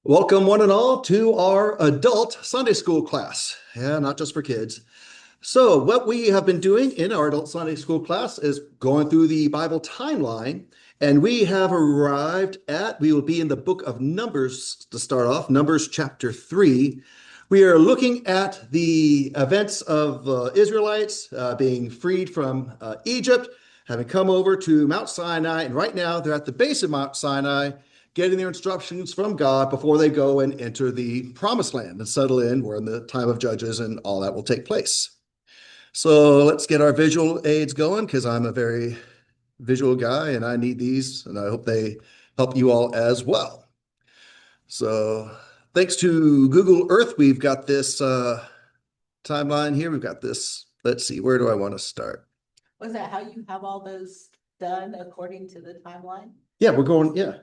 Welcome, one and all, to our adult Sunday school class. Yeah, not just for kids. So, what we have been doing in our adult Sunday school class is going through the Bible timeline, and we have arrived at, we will be in the book of Numbers to start off, Numbers chapter 3. We are looking at the events of Israelites being freed from Egypt, having come over to Mount Sinai, and right now they're at the base of Mount Sinai, getting their instructions from God before they go and enter the promised land and settle in where in the time of Judges and all that will take place. So let's get our visual aids going because I'm a very visual guy and I need these and I hope they help you all as well. So thanks to Google Earth, we've got this timeline here. We've got this. Let's see, where do I want to start? Was that how you have all those done according to the timeline? Yeah, we're going, yeah.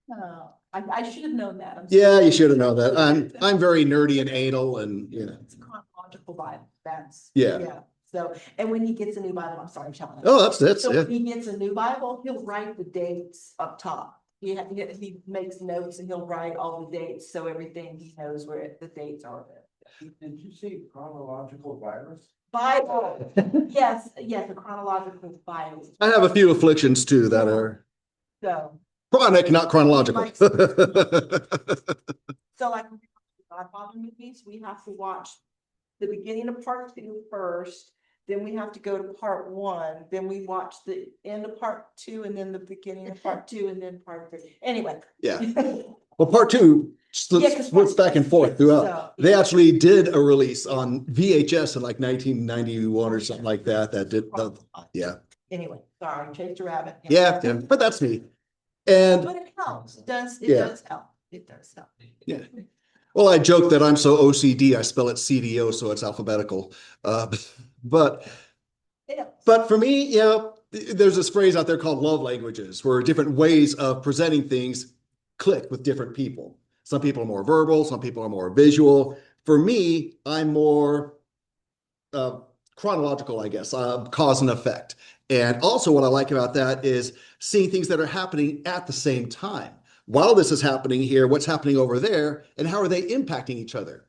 No, I should have known that. Yeah, you should have known that. I'm very nerdy and anal and It's a chronological Bible. Yeah. So, and when he gets a new Bible, I'm sorry, I'm telling you. Oh, that's So yeah. when he gets a new Bible, he'll write the dates up top. He makes notes and he'll write all the dates, so everything he knows where the dates are there. Did you see chronological virus? Bible, yes, a chronological Bible. I have a few afflictions too that are So. chronic, not chronological. So like Godfather movies, we have to watch the beginning of part 2 first, then we have to go to part 1, then we watch the end of part 2, and then the beginning of part 2, and then part 3. Anyway. Yeah. Well, part 2 splits back and forth throughout. So, They actually did a release on VHS in like 1991 or something like that. That did, yeah. Anyway, sorry, chased a rabbit. Yeah, but that's me. And but it helps. It does help. It does help. Yeah. Well, I joke that I'm so OCD, I spell it CDO, so it's alphabetical. But for me, there's this phrase out there called love languages, where different ways of presenting things click with different people. Some people are more verbal, some people are more visual. For me, I'm more chronological, I guess, cause and effect. And also what I like about that is seeing things that are happening at the same time. While this is happening here, what's happening over there, and how are they impacting each other?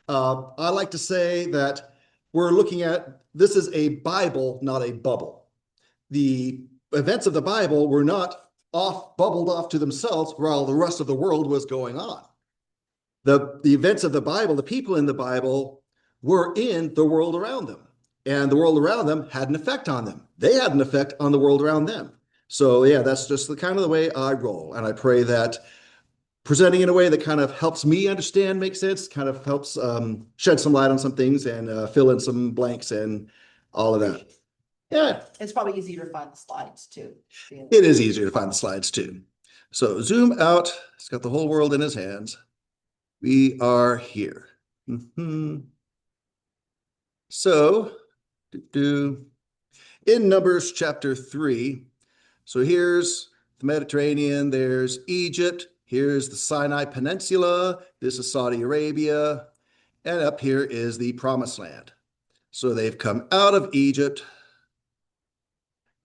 I like to say that we're looking at, this is a Bible, not a bubble. The events of the Bible were not bubbled off to themselves while the rest of the world was going on. The events of the Bible, the people in the Bible were in the world around them. And the world around them had an effect on them. They had an effect on the world around them. So yeah, that's just the kind of the way I roll. And I pray that presenting in a way that kind of helps me understand, makes sense, kind of helps shed some light on some things and fill in some blanks and all of that. Yeah. It's probably easier to find the slides too. It is easier to find the slides too. So zoom out. He's got the whole world in his hands. We are here. So, in Numbers chapter 3, so here's the Mediterranean, there's Egypt, here's the Sinai Peninsula, this is Saudi Arabia, and up here is the Promised Land. So they've come out of Egypt.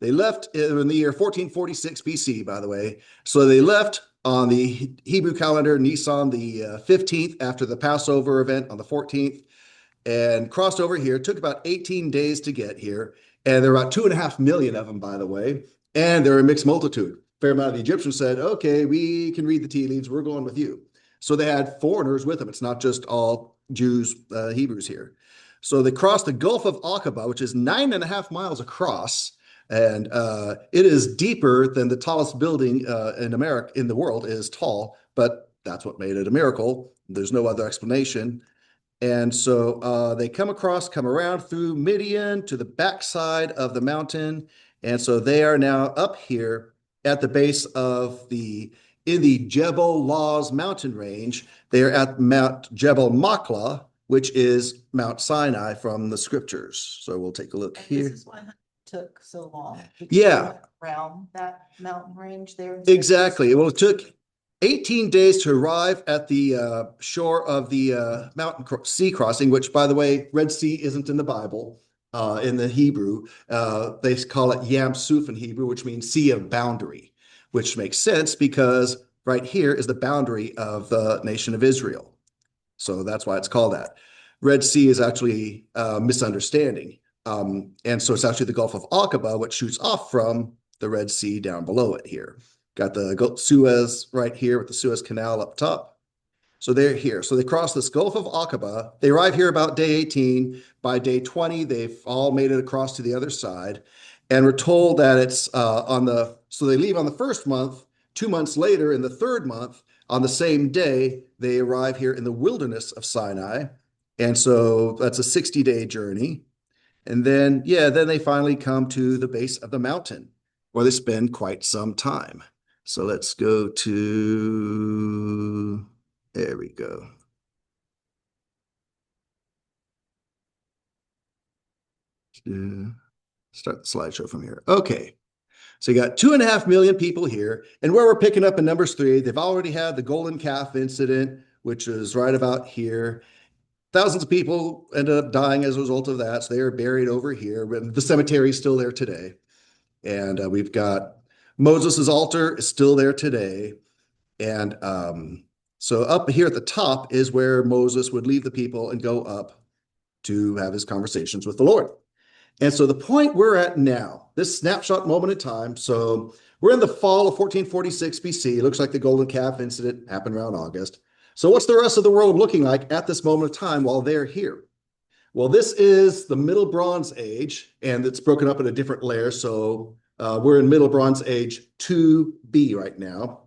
They left in the year 1446 BC, by the way. So they left on the Hebrew calendar, Nisan the 15th, after the Passover event on the 14th, and crossed over here. It took about 18 days to get here. And there were about 2.5 million of them, by the way. And they're a mixed multitude. A fair amount of the Egyptians said, okay, we can read the tea leaves. We're going with you. So they had foreigners with them. It's not just all Jews, Hebrews here. So they crossed the Gulf of Aqaba, which is 9.5 miles across. And it is deeper than the tallest building in America, in the world, is tall. But that's what made it a miracle. There's no other explanation. And so they come around through Midian to the backside of the mountain. And so they are now up here at the base of in the Jebel Lawz mountain range. They are at Mount Jebel Makla, which is Mount Sinai from the scriptures. So we'll take a look here. This is why it took so long. Yeah. Around that mountain range there. Exactly. Well, it took 18 days to arrive at the shore of the mountain sea crossing, which, by the way, Red Sea isn't in the Bible. In the Hebrew, they call it Yam Suf in Hebrew, which means sea of boundary, which makes sense because right here is the boundary of the nation of Israel. So that's why it's called that. Red Sea is actually a misunderstanding. And so it's actually the Gulf of Aqaba, which shoots off from the Red Sea down below it here. Got the Suez right here with the Suez Canal up top. So they're here. So they cross this Gulf of Aqaba. They arrive here about day 18. By day 20, they've all made it across to the other side. And we're told that it's so they leave on the first month. 2 months later, in the third month, on the same day, they arrive here in the wilderness of Sinai. And so that's a 60-day journey. And then, then they finally come to the base of the mountain where they spend quite some time. So let's go to, there we go. Start the slideshow from here. Okay. So you got 2.5 million people here. And where we're picking up in Numbers 3, they've already had the golden calf incident, which is right about here. Thousands of people ended up dying as a result of that. So they are buried over here. But the cemetery is still there today. And we've got Moses' altar is still there today. And so up here at the top is where Moses would leave the people and go up to have his conversations with the Lord. And so the point we're at now, this snapshot moment in time, so we're in the fall of 1446 BC. It looks like the golden calf incident happened around August. So what's the rest of the world looking like at this moment of time while they're here? Well, this is the Middle Bronze Age, and it's broken up into different layers. So we're in Middle Bronze Age 2B right now.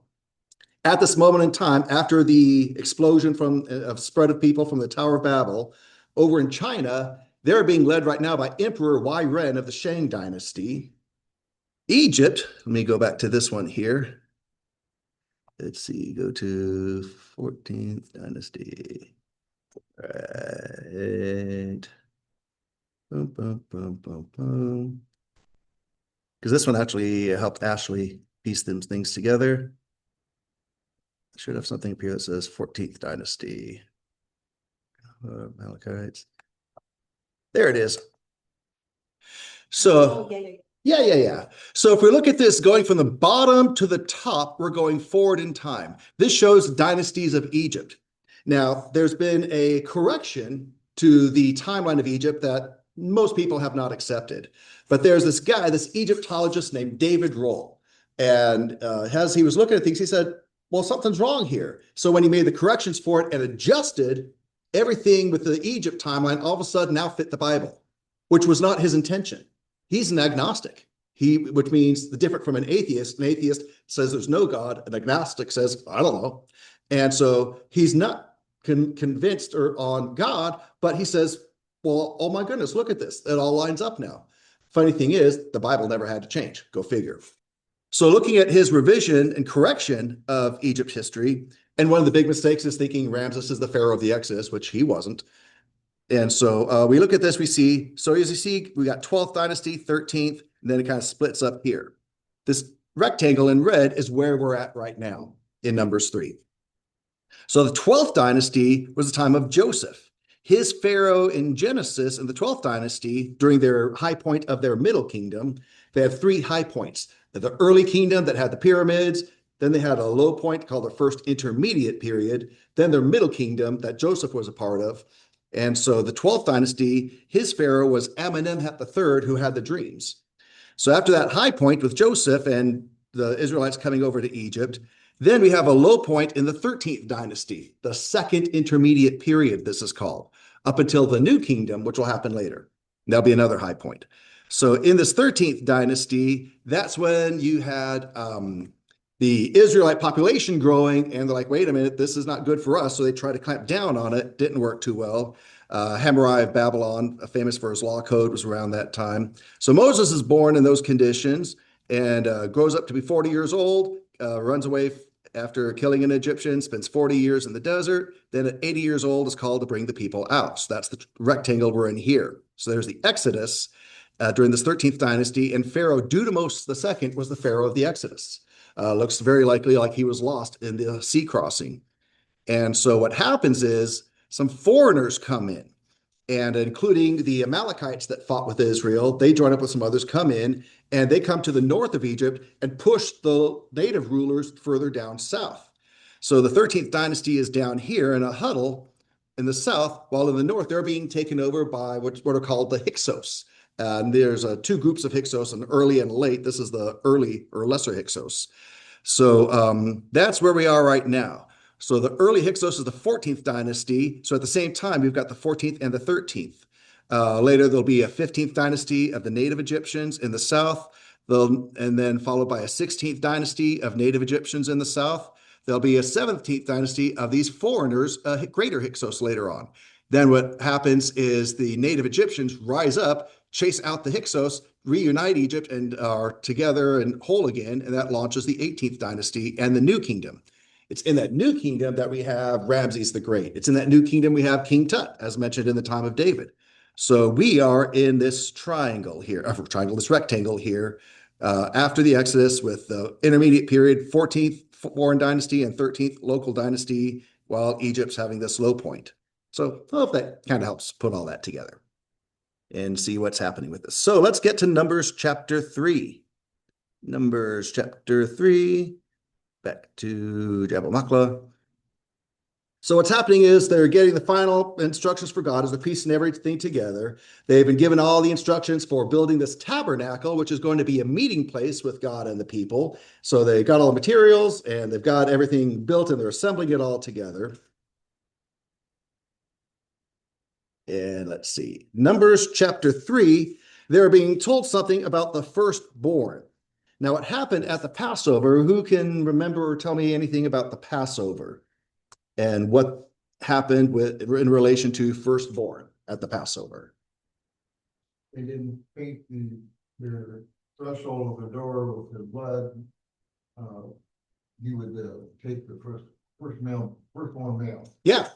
At this moment in time, after the explosion of spread of people from the Tower of Babel, over in China, they're being led right now by Emperor Wai Ren of the Shang Dynasty. Egypt, let me go back to this one here. Let's see, go to 14th Dynasty. Right. Boom, boom, boom, boom, boom. Because this one actually helped Ashley piece them things together. I should have something up here that says 14th Dynasty. Amalekites. There it is. So, yeah. So if we look at this going from the bottom to the top, we're going forward in time. This shows dynasties of Egypt. Now, there's been a correction to the timeline of Egypt that most people have not accepted. But there's this guy, this Egyptologist named David Roll. And as he was looking at things, he said, well, something's wrong here. So when he made the corrections for it and adjusted, everything with the Egypt timeline all of a sudden now fit the Bible, which was not his intention. He's an agnostic, which means the different from an atheist. An atheist says there's no God. An agnostic says, I don't know. And so he's not convinced or on God, but he says, well, oh my goodness, look at this. It all lines up now. Funny thing is, the Bible never had to change. Go figure. So looking at his revision and correction of Egypt history, and one of the big mistakes is thinking Ramses is the pharaoh of the Exodus, which he wasn't. And so we look at this, we see, so as you see, we got 12th dynasty, 13th, and then it kind of splits up here. This rectangle in red is where we're at right now in Numbers 3. So the 12th dynasty was the time of Joseph. His pharaoh in Genesis in the 12th dynasty, during their high point of their middle kingdom, they had 3 high points. The early kingdom that had the pyramids, then they had a low point called the first intermediate period, then their middle kingdom that Joseph was a part of. And so the 12th dynasty, his pharaoh was Amenemhat III, who had the dreams. So after that high point with Joseph and the Israelites coming over to Egypt, then we have a low point in the 13th dynasty, the second intermediate period, this is called, up until the new kingdom, which will happen later. There'll be another high point. So in this 13th dynasty, that's when you had the Israelite population growing, and they're like, wait a minute, this is not good for us. So they tried to clamp down on it. Didn't work too well. Hammurabi of Babylon, famous for his law code, was around that time. So Moses is born in those conditions and grows up to be 40 years old, runs away after killing an Egyptian, spends 40 years in the desert. Then at 80 years old is called to bring the people out. So that's the rectangle we're in here. So there's the Exodus during this 13th dynasty, and Pharaoh Dudimos II was the Pharaoh of the Exodus. Looks very likely like he was lost in the sea crossing. And so what happens is some foreigners come in, and including the Amalekites that fought with Israel, they join up with some others, come in, and they come to the north of Egypt and push the native rulers further down south. So the 13th dynasty is down here in a huddle in the south, while in the north, they're being taken over by what are called the Hyksos. And there's two groups of Hyksos, an early and late. This is the early or lesser Hyksos. So that's where we are right now. So the early Hyksos is the 14th dynasty. So at the same time, we've got the 14th and the 13th. Later, there'll be a 15th dynasty of the native Egyptians in the south, and then followed by a 16th dynasty of native Egyptians in the south. There'll be a 17th dynasty of these foreigners, greater Hyksos later on. Then what happens is the native Egyptians rise up, chase out the Hyksos, reunite Egypt, and are together and whole again, and that launches the 18th dynasty and the New Kingdom. It's in that New Kingdom that we have Ramses the Great. It's in that New Kingdom we have King Tut, as mentioned in the time of David. So we are in this triangle here, this rectangle here, after the Exodus with the intermediate period, 14th foreign dynasty and 13th local dynasty, while Egypt's having this low point. So I hope that kind of helps put all that together and see what's happening with this. So let's get to Numbers chapter 3. Numbers chapter 3, back to Jabal Machlah. So what's happening is they're getting the final instructions for God as they're piecing everything together. They've been given all the instructions for building this tabernacle, which is going to be a meeting place with God and the people. So they got all the materials and they've got everything built and they're assembling it all together. And let's see, Numbers chapter 3, they're being told something about the firstborn. Now, what happened at the Passover, who can remember or tell me anything about the Passover and what happened in relation to firstborn at the Passover? They didn't paint their threshold of the door with their blood. You would take the firstborn male. Yeah.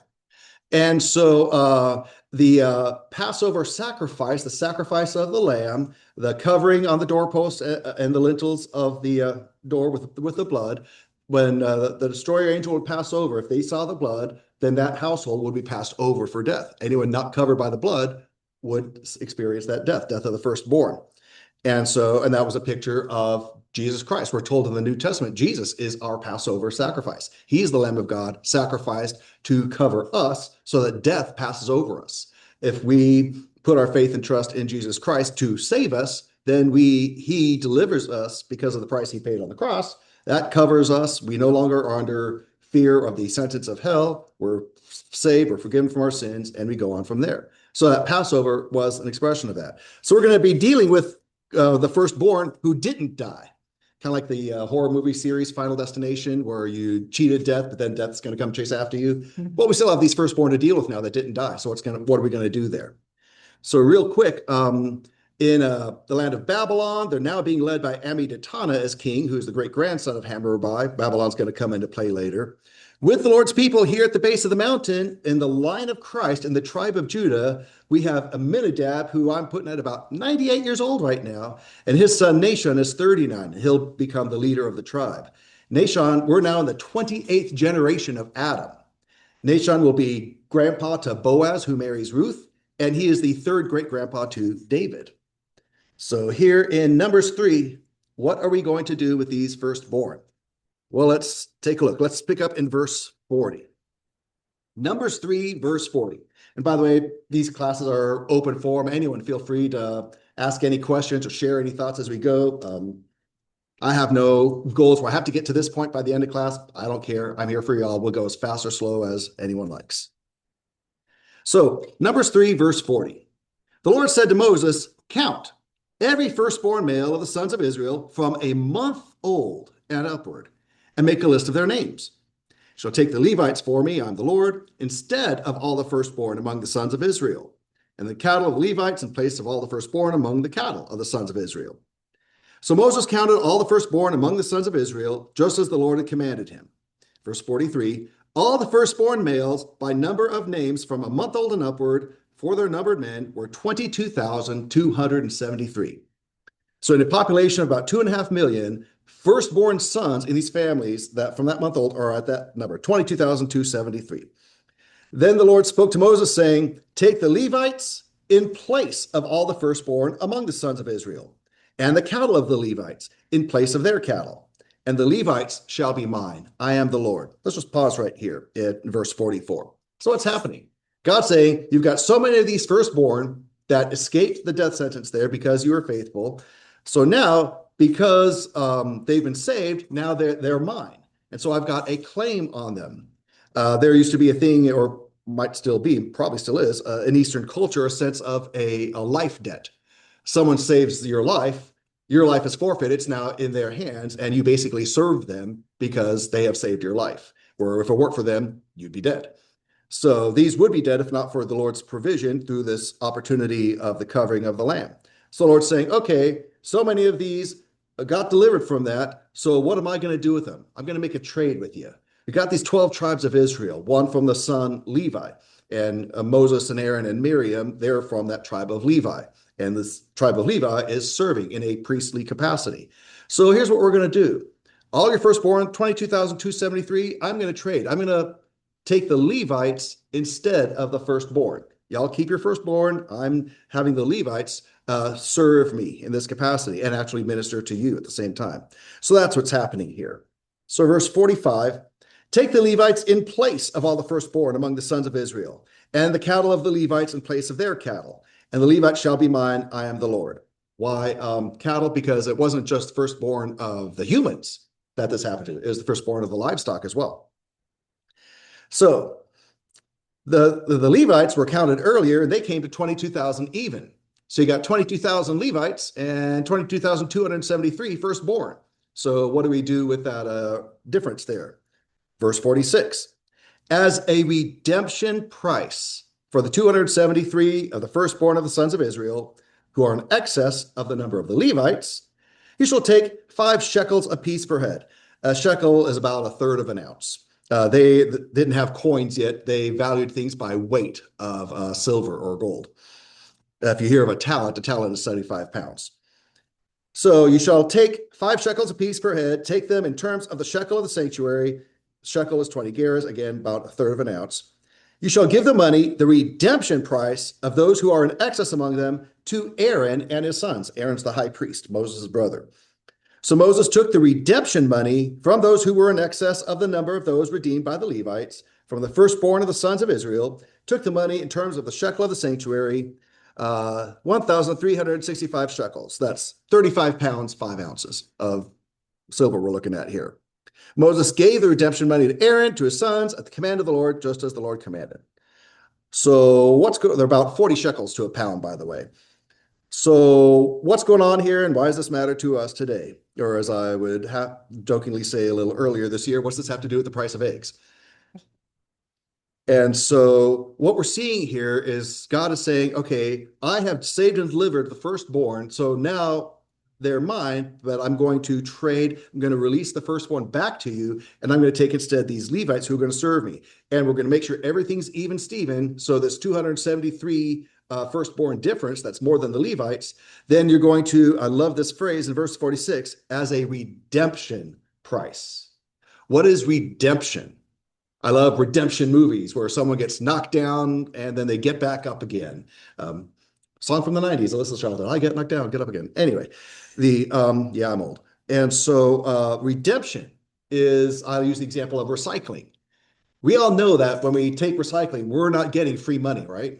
And so the Passover sacrifice, the sacrifice of the lamb, the covering on the doorposts and the lintels of the door with the blood, when the destroyer angel would pass over, if they saw the blood, then that household would be passed over for death. Anyone not covered by the blood would experience that death of the firstborn. And that was a picture of Jesus Christ. We're told in the New Testament, Jesus is our Passover sacrifice. He's the Lamb of God sacrificed to cover us so that death passes over us. If we put our faith and trust in Jesus Christ to save us, then he delivers us because of the price he paid on the cross. That covers us. We no longer are under fear of the sentence of hell. We're saved, we're forgiven from our sins, and we go on from there. So that Passover was an expression of that. So we're going to be dealing with the firstborn who didn't die. Kind of like the horror movie series Final Destination, where you cheated death, but then death's going to come chase after you. Well, we still have these firstborn to deal with now that didn't die. So what are we going to do there? So real quick, in the land of Babylon, they're now being led by Amidatana as king, who's the great-grandson of Hammurabi. Babylon's going to come into play later. With the Lord's people here at the base of the mountain, in the line of Christ, in the tribe of Judah, we have Aminadab, who I'm putting at about 98 years old right now, and his son Nahshon is 39. He'll become the leader of the tribe. Nahshon, we're now in the 28th generation of Adam. Nahshon will be grandpa to Boaz, who marries Ruth, and he is the third great-grandpa to David. So here in Numbers 3, what are we going to do with these firstborn? Well, let's take a look. Let's pick up in verse 40. Numbers 3, verse 40. And by the way, these classes are open forum. Anyone feel free to ask any questions or share any thoughts as we go. I have no goals where I have to get to this point by the end of class. I don't care. I'm here for y'all. We'll go as fast or slow as anyone likes. So Numbers 3, verse 40. The Lord said to Moses, count every firstborn male of the sons of Israel from a month old and upward, and make a list of their names. Shall take the Levites for me, I'm the Lord, instead of all the firstborn among the sons of Israel, and the cattle of the Levites in place of all the firstborn among the cattle of the sons of Israel. So Moses counted all the firstborn among the sons of Israel, just as the Lord had commanded him. Verse 43, all the firstborn males by number of names from a month old and upward for their numbered men were 22,273. So in a population of about 2.5 million, firstborn sons in these families that from that month old are at that number, 22,273. Then the Lord spoke to Moses saying, take the Levites in place of all the firstborn among the sons of Israel, and the cattle of the Levites in place of their cattle, and the Levites shall be mine. I am the Lord. Let's just pause right here in verse 44. So what's happening? God's saying, you've got so many of these firstborn that escaped the death sentence there because you were faithful. So now, because they've been saved, now they're mine. And so I've got a claim on them. There used to be a thing, or might still be, probably still is, in Eastern culture, a sense of a life debt. Someone saves your life is forfeit. It's now in their hands, and you basically serve them because they have saved your life. Or if it weren't for them, you'd be dead. So these would be dead if not for the Lord's provision through this opportunity of the covering of the Lamb. So the Lord's saying, okay, so many of these got delivered from that. So what am I going to do with them? I'm going to make a trade with you. We got these 12 tribes of Israel, one from the son Levi, and Moses and Aaron and Miriam, they're from that tribe of Levi. And this tribe of Levi is serving in a priestly capacity. So here's what we're going to do. All your firstborn, 22,273, I'm going to trade. I'm going to take the Levites instead of the firstborn. Y'all keep your firstborn. I'm having the Levites serve me in this capacity and actually minister to you at the same time. So that's what's happening here. So verse 45, take the Levites in place of all the firstborn among the sons of Israel, and the cattle of the Levites in place of their cattle. And the Levites shall be mine. I am the Lord. Why cattle? Because it wasn't just firstborn of the humans that this happened to. It was the firstborn of the livestock as well. So the Levites were counted earlier, and they came to 22,000 even. So you got 22,000 Levites and 22,273 firstborn. So what do we do with that difference there? Verse 46, as a redemption price for the 273 of the firstborn of the sons of Israel, who are in excess of the number of the Levites, you shall take 5 shekels apiece per head. A shekel is about a third of an ounce. They didn't have coins yet. They valued things by weight of silver or gold. If you hear of a talent is 75 pounds. So you shall take 5 shekels apiece per head, take them in terms of the shekel of the sanctuary. Shekel is 20 gerahs, again, about a third of an ounce. You shall give the money, the redemption price of those who are in excess among them, to Aaron and his sons. Aaron's the high priest, Moses' brother. So Moses took the redemption money from those who were in excess of the number of those redeemed by the Levites, from the firstborn of the sons of Israel, took the money in terms of the shekel of the sanctuary, 1,365 shekels. That's 35 pounds, 5 ounces of silver we're looking at here. Moses gave the redemption money to Aaron, to his sons, at the command of the Lord, just as the Lord commanded. So they're about 40 shekels to a pound, by the way. So what's going on here, and why does this matter to us today? Or as I would jokingly say a little earlier this year, what's this have to do with the price of eggs? And so what we're seeing here is God is saying, okay, I have saved and delivered the firstborn, so now they're mine, but I'm going to trade. I'm going to release the firstborn back to you, and I'm going to take instead these Levites who are going to serve me. And we're going to make sure everything's even, Steven. So this 273 firstborn difference, that's more than the Levites. Then you're going to, I love this phrase in verse 46, as a redemption price. What is redemption? I love redemption movies where someone gets knocked down and then they get back up again. Song from the 90s, Alyssa's childhood. I get knocked down, get up again. Anyway, yeah, I'm old. And so redemption is, I'll use the example of recycling. We all know that when we take recycling, we're not getting free money, right?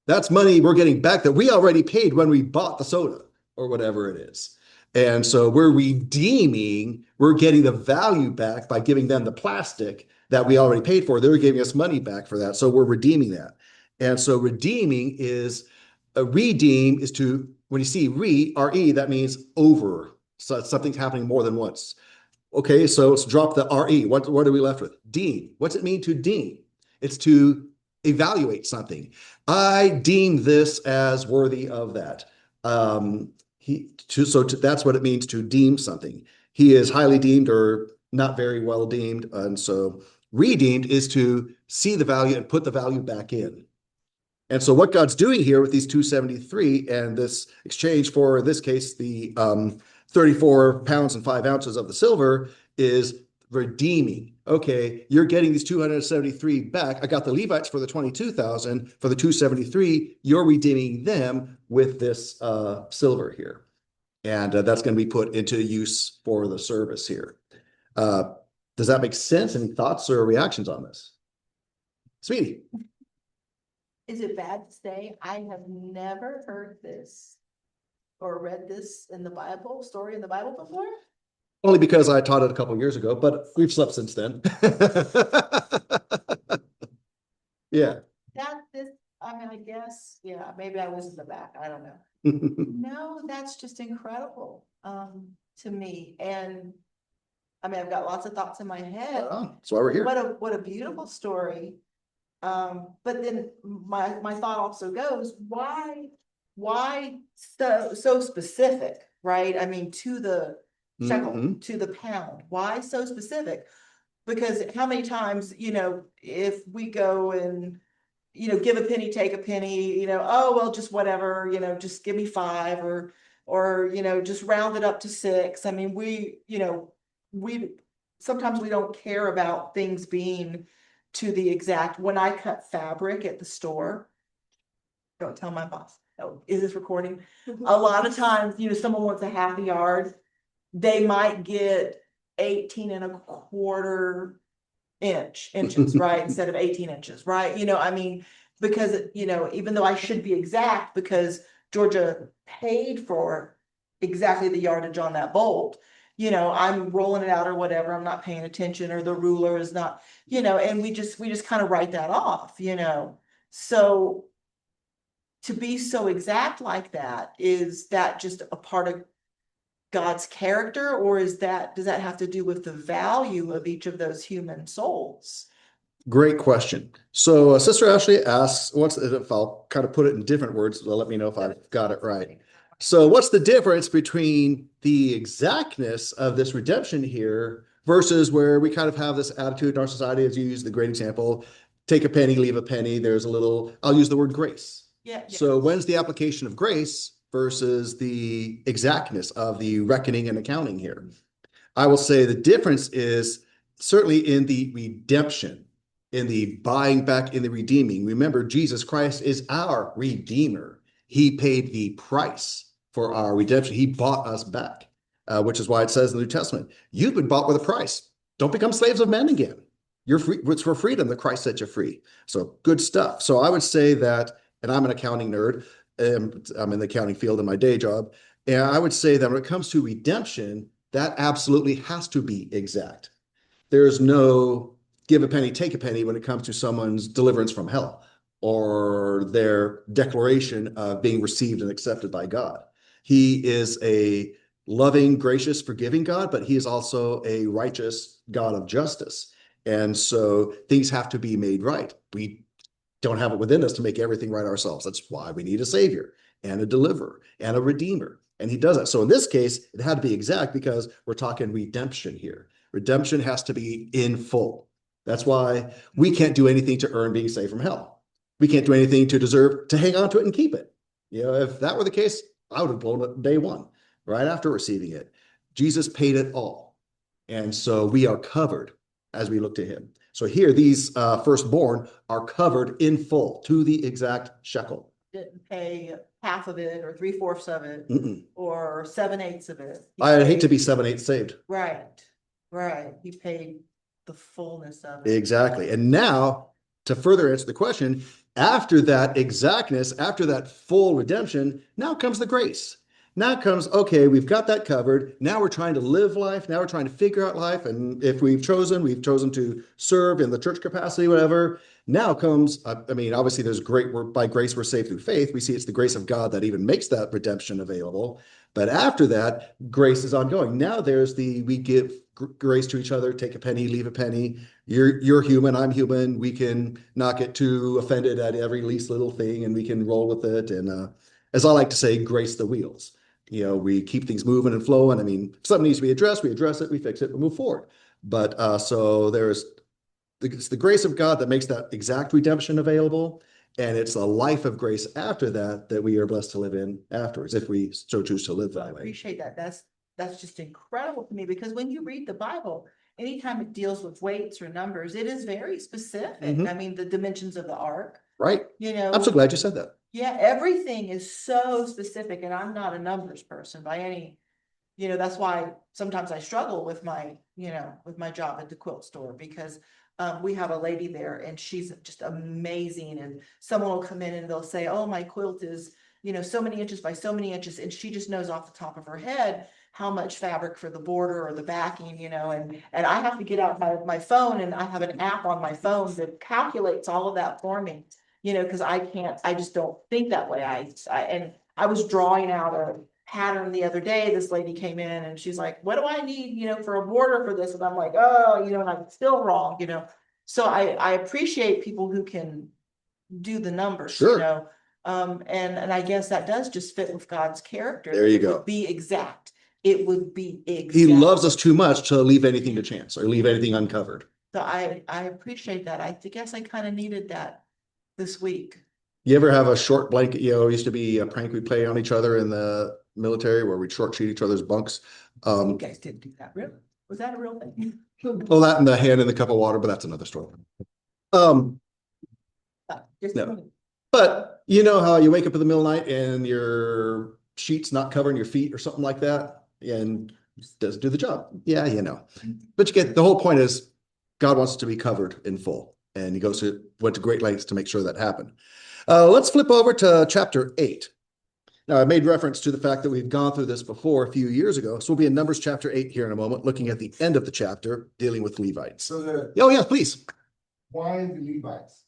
That's money we're getting back that we already paid when we bought the soda or whatever it is. And so we're getting the value back by giving them the plastic that we already paid for. They're giving us money back for that. So we're redeeming that. And so redeem is to, when you see re, that means over. So something's happening more than once. Okay, so let's drop the re. What are we left with? Deem. What's it mean to deem? It's to evaluate something. I deem this as worthy of that. That's what it means to deem something. He is highly deemed or not very well deemed. And so redeemed is to see the value and put the value back in. And so what God's doing here with these 273 and this exchange for, in this case, the 34 pounds and 5 ounces of the silver is redeeming. Okay, you're getting these 273 back. I got the Levites for the 22,000. For the 273, you're redeeming them with this silver here. And that's going to be put into use for the service here. Does that make sense? Any thoughts or reactions on this? Sweetie? Is it bad to say I have never heard this or read this in the Bible, story in the Bible before? Only because I taught it a couple of years ago, but we've slept since then. Yeah. I mean, I guess, yeah, maybe I was in the back. I don't know. No, that's just incredible, to me. And I mean, I've got lots of thoughts in my head. That's why we're here. What a beautiful story. But then my thought also goes, why so specific, right? I mean, to the shekel, to the pound. Why so specific? Because how many times, if we go and, give a penny, take a penny, oh, well, just whatever, just give me 5 or, just round it up to 6. I mean, we sometimes we don't care about things being to the exact. When I cut fabric at the store, don't tell my boss. Oh, is this recording? A lot of times, someone wants a half a yard. They might get 18 1/4 inches, right? Instead of 18 inches, right? I mean, because, even though I should be exact because Georgia paid for exactly the yardage on that bolt, I'm rolling it out or whatever. I'm not paying attention, or the ruler is not, and we just kind of write that off, So to be so exact like that, is that just a part of God's character, or does that have to do with the value of each of those human souls? Great question. So Sister Ashley asks, if I'll kind of put it in different words, let me know if I've got it right. So what's the difference between the exactness of this redemption here versus where we kind of have this attitude in our society, as you use the great example, take a penny, leave a penny. There's I'll use the word grace. Yeah. So when's the application of grace versus the exactness of the reckoning and accounting here? I will say the difference is certainly in the redemption, in the buying back, in the redeeming. Remember, Jesus Christ is our Redeemer. He paid the price for our redemption. He bought us back, which is why it says in the New Testament, you've been bought with a price. Don't become slaves of men again. You're free. It's for freedom that Christ set you free. So good stuff. So I would say that, and I'm an accounting nerd. I'm in the accounting field in my day job. And I would say that when it comes to redemption, that absolutely has to be exact. There's no give a penny, take a penny when it comes to someone's deliverance from hell or their declaration of being received and accepted by God. He is a loving, gracious, forgiving God, but he is also a righteous God of justice. And so things have to be made right. We don't have it within us to make everything right ourselves. That's why we need a savior and a deliverer and a redeemer. And he does that. So in this case, it had to be exact because we're talking redemption here. Redemption has to be in full. That's why we can't do anything to earn being saved from hell. We can't do anything to deserve to hang on to it and keep it. If that were the case, I would have blown it day one, right after receiving it. Jesus paid it all. And so we are covered as we look to him. So here, these firstborn are covered in full to the exact shekel. Didn't pay half of it or 3/4 of it or 7/8 of it. I'd hate to be 7/8 saved. Right. He paid the fullness of it. Exactly. And now, to further answer the question, after that exactness, after that full redemption, now comes the grace. Now comes, okay, we've got that covered. Now we're trying to live life. Now we're trying to figure out life. And if we've chosen to serve in the church capacity, whatever. Now comes, obviously there's by grace we're saved through faith. We see it's the grace of God that even makes that redemption available. But after that, grace is ongoing. Now we give grace to each other, take a penny, leave a penny. You're human, I'm human. We can not get too offended at every least little thing and we can roll with it. And as I like to say, grace the wheels. We keep things moving and flowing. If something needs to be addressed, we address it, we fix it, we move forward. But so it's the grace of God that makes that exact redemption available. And it's a life of grace after that we are blessed to live in afterwards, if we so choose to live that way. I appreciate that. That's just incredible to me, because when you read the Bible, anytime it deals with weights or numbers, it is very specific. The dimensions of the ark. Right. I'm so glad you said that. Yeah, everything is so specific, and I'm not a numbers person by any, that's why sometimes I struggle with with my job at the quilt store, because we have a lady there and she's just amazing, and someone will come in and they'll say, oh, my quilt is, so many inches by so many inches, and she just knows off the top of her head how much fabric for the border or the backing, and I have to get out my phone, and I have an app on my phone that calculates all of that for me, because I just don't think that way. And I was drawing out a pattern the other day. This lady came in and she's like, what do I need, for a border for this? And I'm like, oh, and I'm still wrong, So I appreciate people who can do the numbers, Sure. And I guess that does just fit with God's character. There you It would go. be exact. It would be exact. He loves us too much to leave anything to chance or leave anything uncovered. So I appreciate that. I guess I kind of needed that this week. You ever have a short blanket? It used to be a prank we play on each other in the military where we'd short sheet each other's bunks. You guys didn't do that, really? Was that a real thing? Well, that and the hand in the cup of water, but that's another story. Um, No. But you know how you wake up in the middle of the night and your sheet's not covering your feet or something like that, and doesn't do the job. Yeah, But the whole point is God wants to be covered in full, and he went to great lengths to make sure that happened. Let's flip over to chapter 8. Now, I made reference to the fact that we've gone through this before a few years ago. So we'll be in Numbers chapter 8 here in a moment, looking at the end of the chapter, dealing with Levites. So Oh, yeah, please. why the Levites?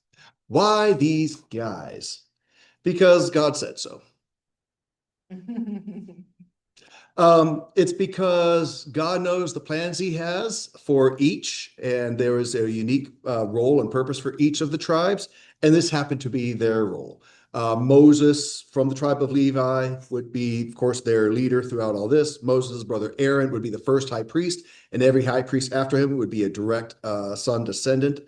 Why these guys? Because God said so. It's because God knows the plans he has for each, and there is a unique role and purpose for each of the tribes, and this happened to be their role. Moses from the tribe of Levi would be, of course, their leader throughout all this. Moses' brother Aaron would be the first high priest, and every high priest after him would be a direct son descendant.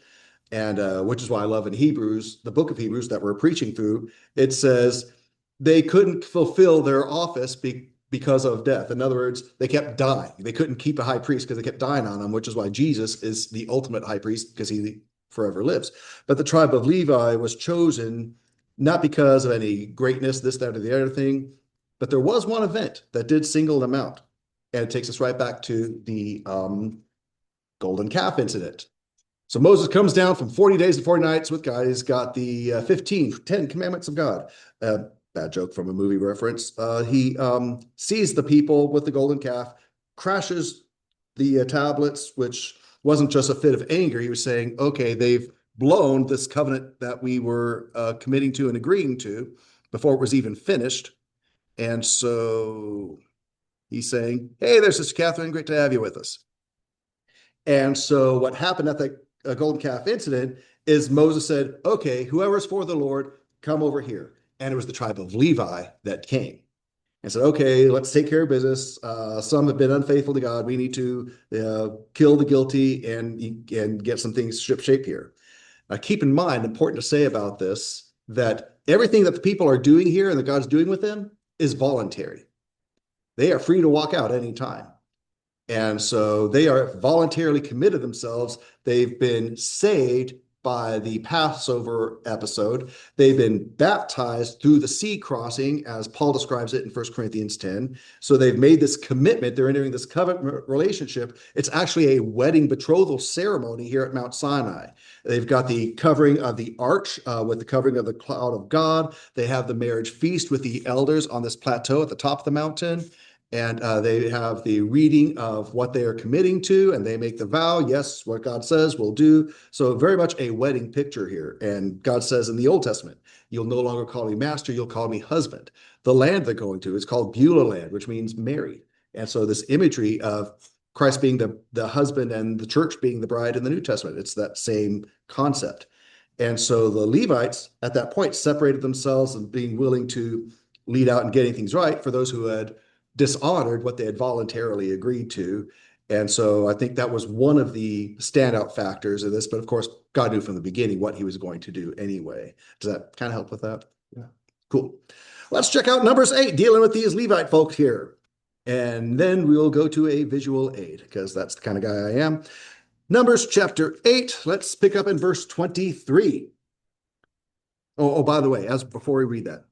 And which is why I love in Hebrews, the book of Hebrews that we're preaching through, it says they couldn't fulfill their office because of death. In other words, they kept dying. They couldn't keep a high priest because they kept dying on them, which is why Jesus is the ultimate high priest, because he forever lives. But the tribe of Levi was chosen not because of any greatness, this, that, or the other thing, but there was one event that did single them out. And it takes us right back to the golden calf incident. So Moses comes down from 40 days and 40 nights with God. He's got the 10 commandments of God. Bad joke from a movie reference. He sees the people with the golden calf, crashes the tablets, which wasn't just a fit of anger. He was saying, okay, they've blown this covenant that we were committing to and agreeing to before it was even finished. And so he's saying, hey, there's Sister Catherine. Great to have you with us. And so what happened at the golden calf incident is Moses said, okay, whoever's for the Lord, come over here. And it was the tribe of Levi that came and said, okay, let's take care of business. Some have been unfaithful to God. We need to kill the guilty and get some things ship-shape here. Keep in mind, important to say about this, that everything that the people are doing here and that God's doing with them is voluntary. They are free to walk out anytime. And so they are voluntarily committed themselves. They've been saved by the Passover episode. They've been baptized through the sea crossing, as Paul describes it in 1 Corinthians 10. So they've made this commitment. They're entering this covenant relationship. It's actually a wedding betrothal ceremony here at Mount Sinai. They've got the covering of the arch with the covering of the cloud of God. They have the marriage feast with the elders on this plateau at the top of the mountain. And they have the reading of what they are committing to, and they make the vow, yes, what God says we'll do. So very much a wedding picture here. And God says in the Old Testament, you'll no longer call me master, you'll call me husband. The land they're going to is called Beulah land, which means married. And so this imagery of Christ being the husband and the church being the bride in the New Testament, it's that same concept. And so the Levites at that point separated themselves and being willing to lead out and getting things right for those who had dishonored what they had voluntarily agreed to. And so I think that was one of the standout factors of this. But of course, God knew from the beginning what he was going to do anyway. Does that kind of help with that? Yeah. Cool. Let's check out Numbers 8, dealing with these Levite folks here. And then we'll go to a visual aid, because that's the kind of guy I am. Numbers chapter 8, let's pick up in verse 23. Oh, by the way, before we read that,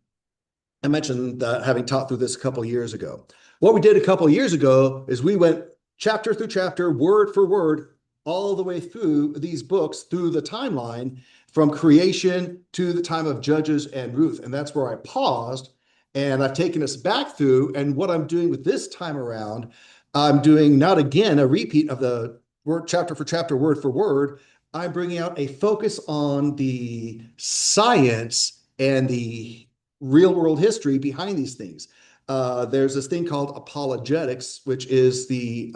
I mentioned that having taught through this a couple of years ago. What we did a couple of years ago is we went chapter through chapter, word for word, all the way through these books, through the timeline from creation to the time of Judges and Ruth. And that's where I paused. And I've taken us back through. And what I'm doing with this time around, I'm doing not again a repeat of the word chapter for chapter, word for word. I'm bringing out a focus on the science and the real world history behind these things. There's this thing called apologetics, which is the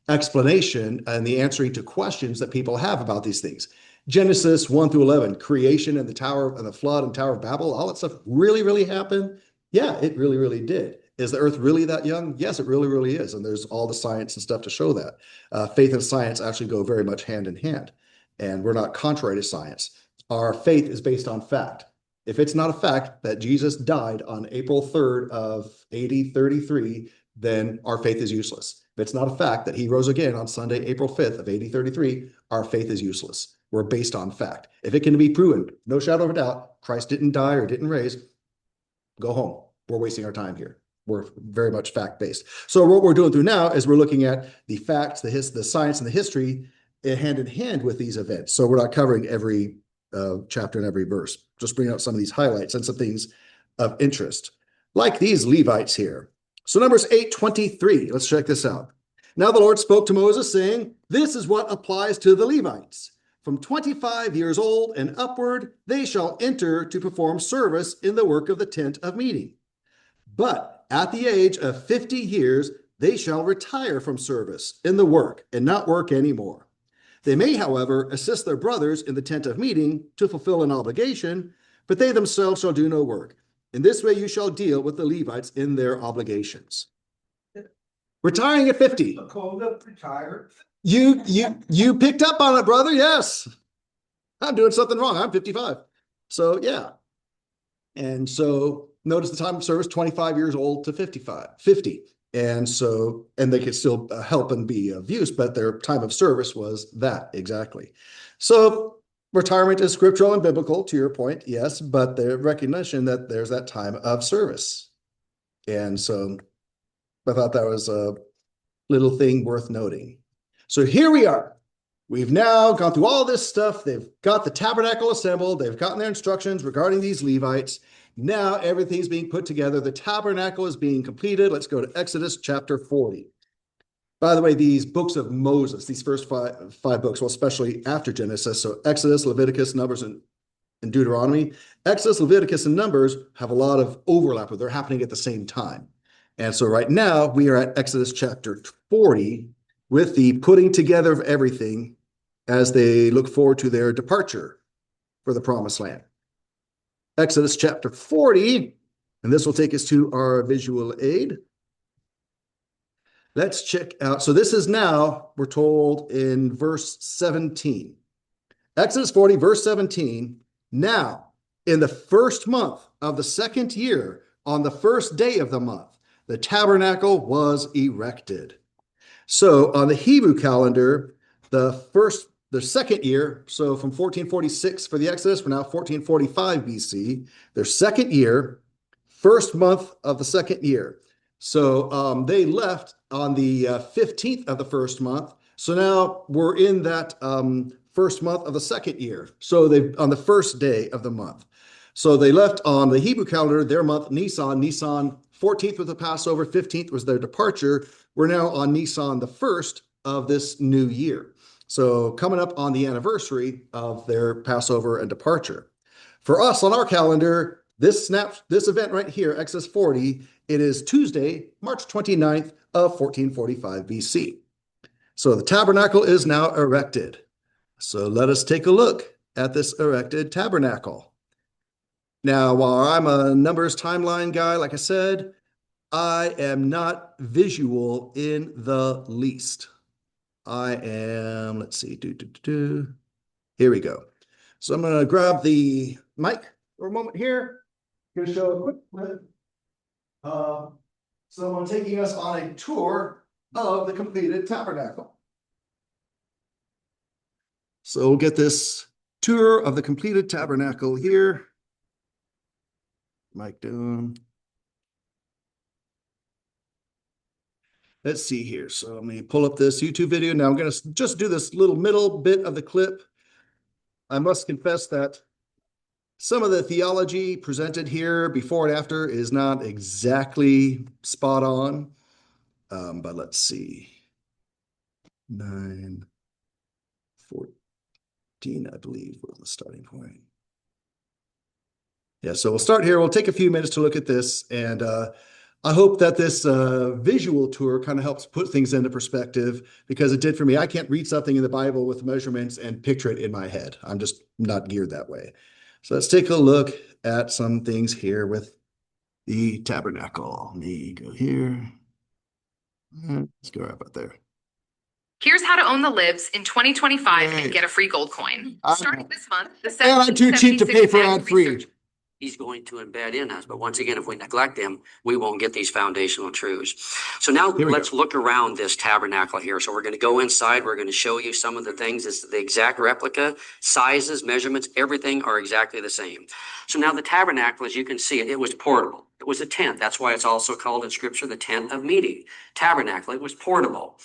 explanation and the answering to questions that people have about these things. Genesis 1 through 11, creation and the tower and the flood and Tower of Babel, all that stuff really, really happened. Yeah, it really, really did. Is the earth really that young? Yes, it really, really is. And there's all the science and stuff to show that. Faith and science actually go very much hand in hand. And we're not contrary to science. Our faith is based on fact. If it's not a fact that Jesus died on April 3rd of AD 33, then our faith is useless. If it's not a fact that he rose again on Sunday, April 5th of AD 33, our faith is useless. We're based on fact. If it can be proven, no shadow of a doubt, Christ didn't die or didn't raise, go home. We're wasting our time here. We're very much fact-based. So what we're doing through now is we're looking at the facts, the science, and the history hand in hand with these events. So we're not covering every chapter and every verse. Just bringing out some of these highlights and some things of interest, like these Levites here. So Numbers 8:23. Let's check this out. Now the Lord spoke to Moses, saying, "This is what applies to the Levites. From 25 years old and upward, they shall enter to perform service in the work of the tent of meeting. But at the age of 50 years, they shall retire from service in the work and not work anymore. They may, however, assist their brothers in the tent of meeting to fulfill an obligation, but they themselves shall do no work. In this way you shall deal with the Levites in their obligations." Retiring at 50. Called up retired. You picked up on it, brother. Yes. I'm doing something wrong. I'm 55. So yeah. And so notice the time of service, 25 years old to 50. And so, and they could still help and be of use, but their time of service was that exactly. So retirement is scriptural and biblical, to your point, yes, but the recognition that there's that time of service. And so I thought that was a little thing worth noting. So here we are. We've now gone through all this stuff. They've got the tabernacle assembled. They've gotten their instructions regarding these Levites. Now everything's being put together. The tabernacle is being completed. Let's go to Exodus chapter 40. By the way, these books of Moses, these first five books, well, especially after Genesis, so Exodus, Leviticus, Numbers, and Deuteronomy, Exodus, Leviticus, and Numbers have a lot of overlap, but they're happening at the same time. And so right now we are at Exodus chapter 40 with the putting together of everything as they look forward to their departure for the promised land. Exodus chapter 40, and this will take us to our visual aid. Let's check out. So this is now, we're told in verse 17. Exodus 40, verse 17. Now, in the first month of the second year, on the first day of the month, the tabernacle was erected. So on the Hebrew calendar, the second year, so from 1446 for the Exodus, we're now 1445 BC, their second year, first month of the second year. So they left on the 15th of the first month. So now we're in that first month of the second year. So they on the first day of the month. So they left on the Hebrew calendar, their month, Nisan. Nisan 14th was the Passover, 15th was their departure. We're now on Nisan the 1st of this new year. So coming up on the anniversary of their Passover and departure. For us on our calendar, this event right here, Exodus 40, it is Tuesday, March 29th of 1445 BC. So the tabernacle is now erected. So let us take a look at this erected tabernacle. Now, while I'm a numbers timeline guy, like I said, I am not visual in the least. I am, let's see, here we go. So I'm going to grab the mic for a moment here. Going to show a quick clip of someone taking us on a tour of the completed tabernacle. So we'll get this tour of the completed tabernacle here. Mic down. Let's see here. So let me pull up this YouTube video. Now I'm going to just do this little middle bit of the clip. I must confess that some of the theology presented here before and after is not exactly spot on. But let's see. 9:14, I believe, was the starting point. Yeah, so we'll start here. We'll take a few minutes to look at this, and I hope that this visual tour kind of helps put things into perspective, because it did for me. I can't read something in the Bible with measurements and picture it in my head. I'm just not geared that way. So let's take a look at some things here with the tabernacle. Let me go here. Let's go right about there. Here's how to own the libs in 2025 Yay. and get a free gold coin. Starting this month, the And I'm too cheap to pay for 1776 ad-free. research He's going to embed in us. But once again, if we neglect him, we won't get these foundational truths. So now Here we let's go. look around this tabernacle here. So we're going to go inside. We're going to show you some of the things. It's the exact replica. Sizes, measurements, everything are exactly the same. So now the tabernacle, as you can see, it was portable. It was a tent. That's why it's also called in Scripture the tent of meeting. Tabernacle, it was portable.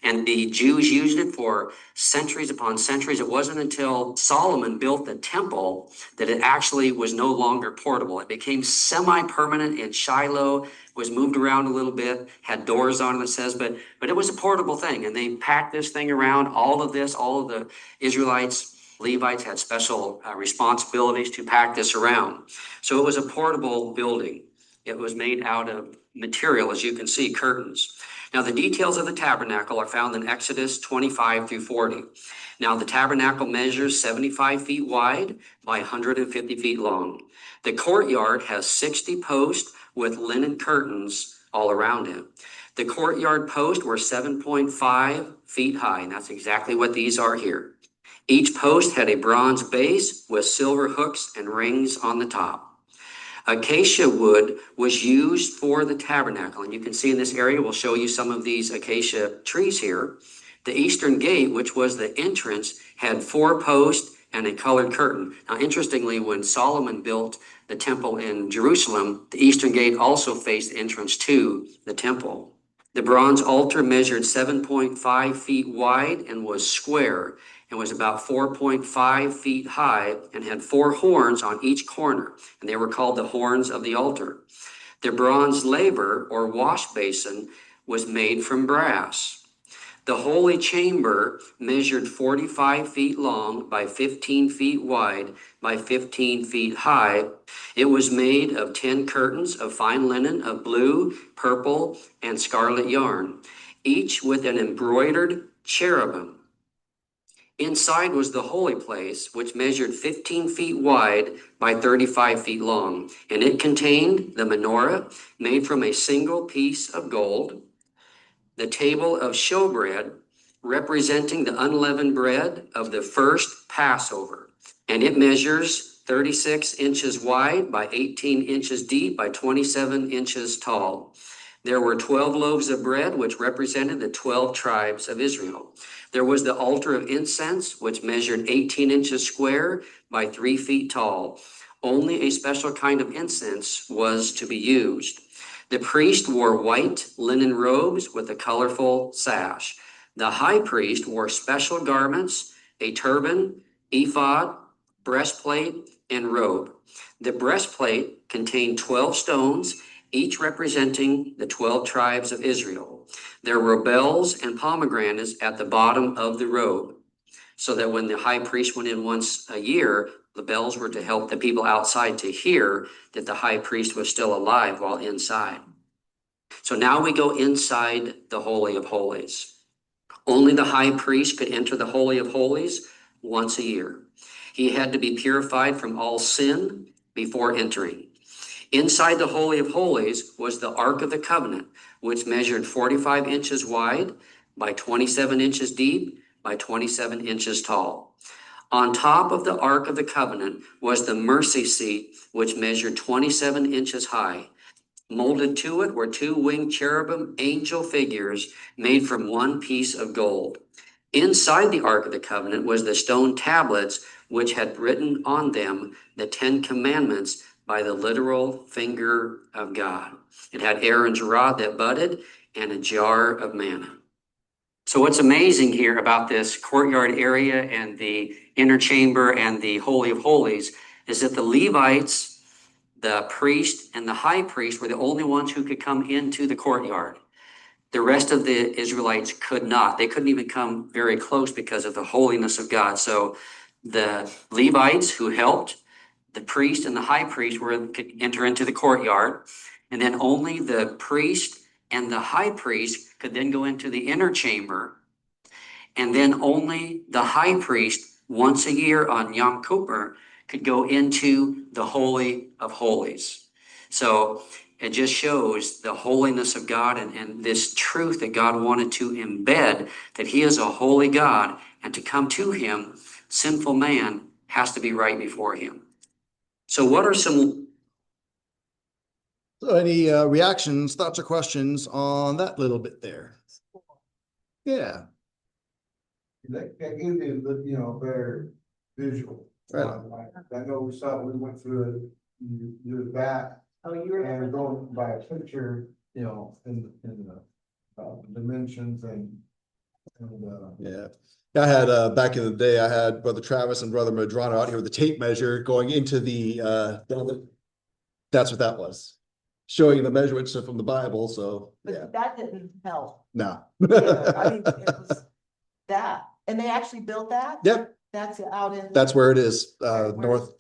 And the Jews used it for centuries upon centuries. It wasn't until Solomon built the temple that it actually was no longer portable. It became semi-permanent in Shiloh, was moved around a little bit, had doors on it, it says, but it was a portable thing. And they packed this thing around. All of the Israelites, Levites had special responsibilities to pack this around. So it was a portable building. It was made out of material, as you can see, curtains. Now, the details of the tabernacle are found in Exodus 25 through 40. Now, the tabernacle measures 75 feet wide by 150 feet long. The courtyard has 60 posts with linen curtains all around it. The courtyard posts were 7.5 feet high, and that's exactly what these are here. Each post had a bronze base with silver hooks and rings on the top. Acacia wood was used for the tabernacle, and you can see in this area, we'll show you some of these acacia trees here. The eastern gate, which was the entrance, had 4 posts and a colored curtain. Now, interestingly, when Solomon built the temple in Jerusalem, the eastern gate also faced the entrance to the temple. The bronze altar measured 7.5 feet wide and was square, and was about 4.5 feet high, and had 4 horns on each corner, and they were called the horns of the altar. The bronze laver or wash basin was made from brass. The holy chamber measured 45 feet long by 15 feet wide by 15 feet high. It was made of 10 curtains of fine linen of blue, purple, and scarlet yarn, each with an embroidered cherubim. Inside was the holy place, which measured 15 feet wide by 35 feet long, and it contained the menorah made from a single piece of gold, the table of showbread, representing the unleavened bread of the first Passover, and it measures 36 inches wide by 18 inches deep by 27 inches tall. There were 12 loaves of bread, which represented the 12 tribes of Israel. There was the altar of incense, which measured 18 inches square by 3 feet tall. Only a special kind of incense was to be used. The priest wore white linen robes with a colorful sash. The high priest wore special garments, a turban, ephod, breastplate, and robe. The breastplate contained 12 stones, each representing the 12 tribes of Israel. There were bells and pomegranates at the bottom of the robe, so that when the high priest went in once a year, the bells were to help the people outside to hear that the high priest was still alive while inside. So now we go inside the Holy of Holies. Only the high priest could enter the Holy of Holies once a year. He had to be purified from all sin before entering. Inside the Holy of Holies was the Ark of the Covenant, which measured 45 inches wide by 27 inches deep by 27 inches tall. On top of the Ark of the Covenant was the mercy seat, which measured 27 inches high. Molded to it were 2 winged cherubim angel figures made from 1 piece of gold. Inside the Ark of the Covenant was the stone tablets, which had written on them the 10 commandments by the literal finger of God. It had Aaron's rod that budded and a jar of manna. So what's amazing here about this courtyard area and the inner chamber and the Holy of Holies is that the Levites, the priest and the high priest were the only ones who could come into the courtyard. The rest of the Israelites could not. They couldn't even come very close because of the holiness of God. So the Levites who helped, the priest and the high priest could enter into the courtyard. And then only the priest and the high priest could then go into the inner chamber. And then only the high priest once a year on Yom Kippur could go into the Holy of Holies. So it just shows the holiness of God and this truth that God wanted to embed, that he is a holy God, and to come to him, sinful man has to be right before him. So what are some... So any reactions, thoughts, or questions on that little bit there? Yeah. That gives you, you know, better visual. Right. I know we went through it, you back Oh, you remember and that? going by a picture, you know, in the dimensions and. Yeah. I had back in the day, I had Brother Travis and Brother Madrano out here with the tape measure going into that's what that was. Showing the measurements from the Bible. So yeah. But that didn't help. No. Yeah, I mean, it was that, and they actually built that? Yep. That's out in. That's where it is, Where- north.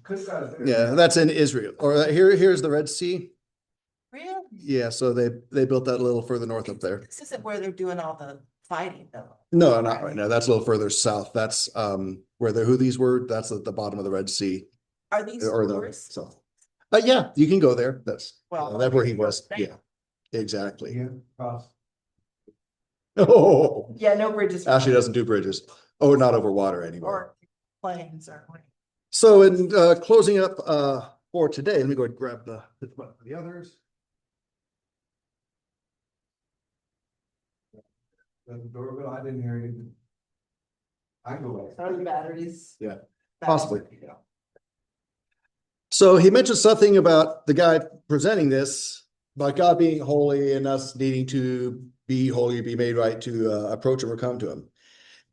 There. Yeah, that's in Israel. Or here's the Red Sea. Really? Yeah, so they built that a little further north up there. This isn't where they're doing all the fighting though. No, not right now. That's a little further south. That's where the Houthis were. That's at the bottom of the Red Sea. Are these Or the tourists? so. Yeah, you can go there. That's that's where he was. okay. Yeah, exactly. Yeah, cross. Oh, Yeah, no bridges. Ashley doesn't do bridges. Oh, not over water anymore. Or planes or. So in closing up for today, let me go ahead and grab the others. The doorbell, I didn't hear anything. I can go back. Are the batteries? Yeah, Batteries. possibly. So he mentioned something about the guy presenting this, about God being holy and us needing to be holy, be made right to approach him or come to him.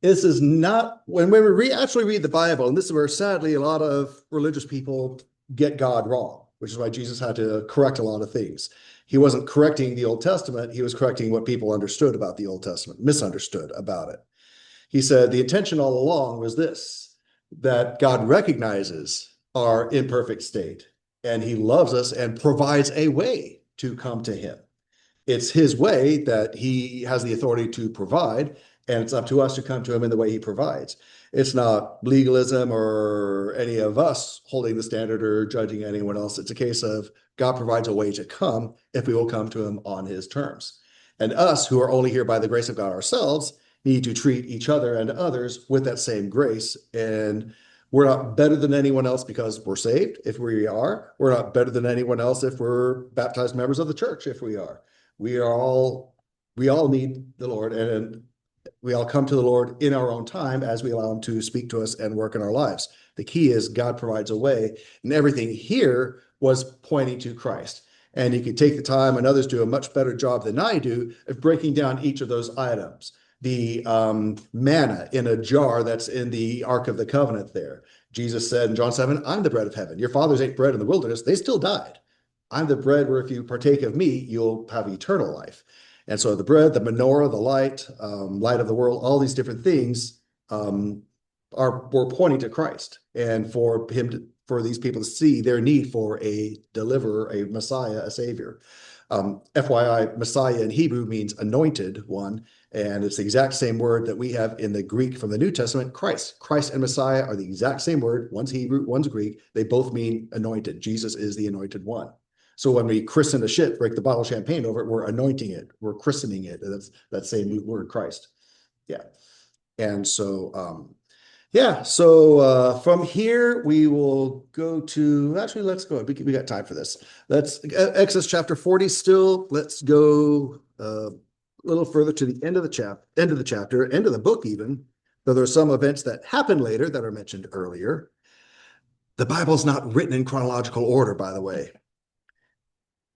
This is not, when we actually read the Bible, and this is where sadly a lot of religious people get God wrong, which is why Jesus had to correct a lot of things. He wasn't correcting the Old Testament, he was correcting what people understood about the Old Testament, misunderstood about it. He said the intention all along was this, that God recognizes our imperfect state, and he loves us and provides a way to come to him. It's his way that he has the authority to provide, and it's up to us to come to him in the way he provides. It's not legalism or any of us holding the standard or judging anyone else. It's a case of God provides a way to come if we will come to him on his terms. And us, who are only here by the grace of God ourselves, need to treat each other and others with that same grace. And we're not better than anyone else because we're saved, if we are. We're not better than anyone else if we're baptized members of the church, if we are. We all need the Lord, and we all come to the Lord in our own time as we allow him to speak to us and work in our lives. The key is God provides a way, and everything here was pointing to Christ. And you can take the time, and others do a much better job than I do, of breaking down each of those items. The manna in a jar that's in the Ark of the Covenant there. Jesus said in John 7, I'm the bread of heaven. Your fathers ate bread in the wilderness. They still died. I'm the bread where if you partake of me, you'll have eternal life. And so the bread, the menorah, the light, light of the world, all these different things were pointing to Christ, and for these people to see their need for a deliverer, a Messiah, a Savior. FYI, Messiah in Hebrew means anointed one, and it's the exact same word that we have in the Greek from the New Testament, Christ. Christ and Messiah are the exact same word. One's Hebrew, one's Greek. They both mean anointed. Jesus is the anointed one. So when we christen a ship, break the bottle of champagne over it, we're anointing it. We're christening it. That's that same word, Christ. Yeah. And so, from here we will go to, actually, let's go. We got time for this. Let's Exodus chapter 40 still. Let's go a little further to the end of the chapter, end of the book even, though there are some events that happen later that are mentioned earlier. The Bible's not written in chronological order, by the way.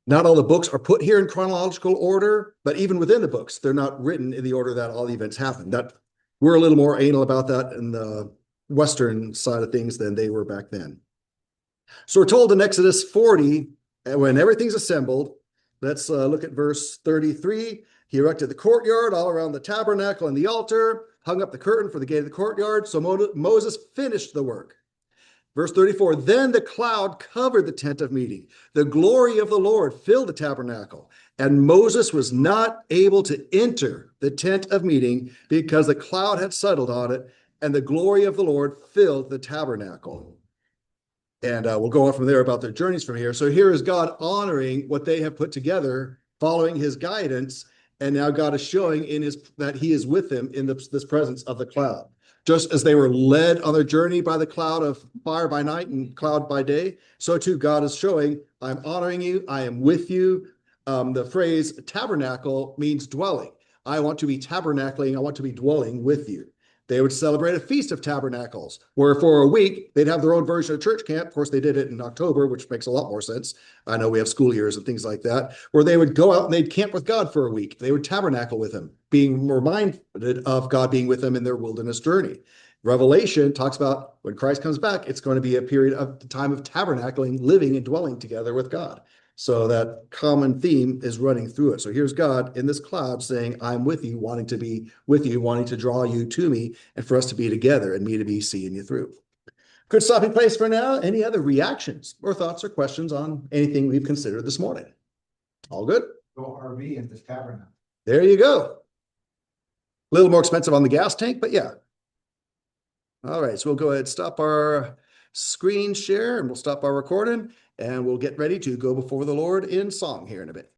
Not all the books are put here in chronological order, but even within the books, they're not written in the order that all the events happen. That we're a little more anal about that in the Western side of things than they were back then. So we're told in Exodus 40, when everything's assembled, let's look at verse 33. He erected the courtyard all around the tabernacle and the altar, hung up the curtain for the gate of the courtyard. So Moses finished the work. Verse 34, then the cloud covered the tent of meeting. The glory of the Lord filled the tabernacle, and Moses was not able to enter the tent of meeting because the cloud had settled on it, and the glory of the Lord filled the tabernacle. And we'll go on from there about their journeys from here. So here is God honoring what they have put together, following his guidance. And now God is showing that he is with them in this presence of the cloud. Just as they were led on their journey by the cloud of fire by night and cloud by day, so too God is showing, I'm honoring you, I am with you. The phrase tabernacle means dwelling. I want to be tabernacling, I want to be dwelling with you. They would celebrate a Feast of Tabernacles, where for a week, they'd have their own version of church camp. Of course, they did it in October, which makes a lot more sense. I know we have school years and things like that, where they would go out and they'd camp with God for a week. They would tabernacle with him, being reminded of God being with them in their wilderness journey. Revelation talks about when Christ comes back, it's going to be a period of the time of tabernacling, living and dwelling together with God. So that common theme is running through it. So here's God in this cloud saying, I'm with you, wanting to be with you, wanting to draw you to me, and for us to be together and me to be seeing you through. Good stopping place for now. Any other reactions or thoughts or questions on anything we've considered this morning? All good? Go RV in this tabernacle. There you go. A little more expensive on the gas tank, but yeah. All right, so we'll go ahead and stop our screen share and we'll stop our recording and we'll get ready to go before the Lord in song here in a bit.